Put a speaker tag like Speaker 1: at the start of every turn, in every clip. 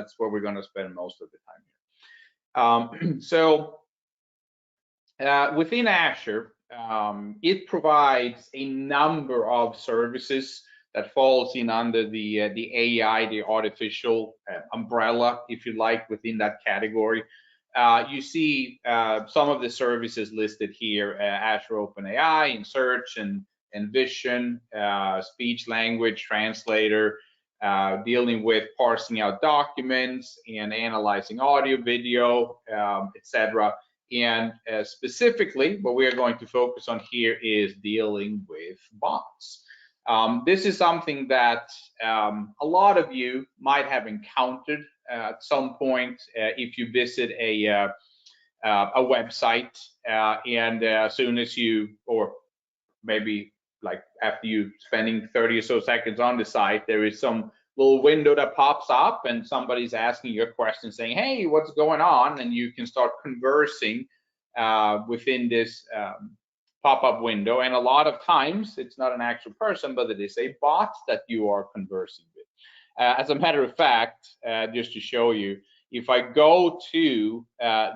Speaker 1: that's where we're going to spend most of the time here. Within Azure, it provides a number of services that falls in under the AI, the artificial umbrella, if you like, within that category. You see some of the services listed here: Azure OpenAI in search and vision, speech language translator, dealing with parsing out documents and analyzing audio, video, etc. And specifically, what we are going to focus on here is dealing with bots. This is something that a lot of you might have encountered at some point if you visit a website, and as soon as you, or maybe like after you spending 30 or so seconds on the site, there is some little window that pops up and somebody's asking you a question saying, hey, what's going on? And you can start conversing within this pop-up window. And a lot of times it's not an actual person, but it is a bot that you are conversing with. As a matter of fact, just to show you, if I go to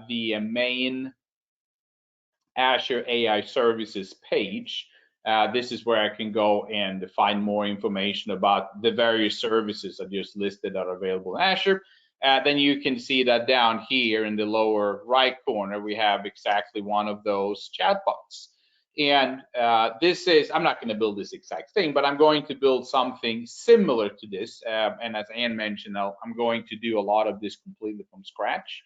Speaker 1: the main Azure AI Services page, this is where I can go and find more information about the various services I just listed that are available in Azure. Then you can see that down here in the lower right corner, we have exactly one of those chatbots. And this is, I'm not going to build this exact thing, but I'm going to build something similar to this. And as Anne mentioned, I'm going to do a lot of this completely from scratch.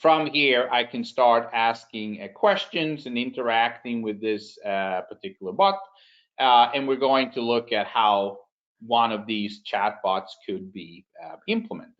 Speaker 1: From here, I can start asking questions and interacting with this particular bot. And we're going to look at how one of these chatbots could be implemented.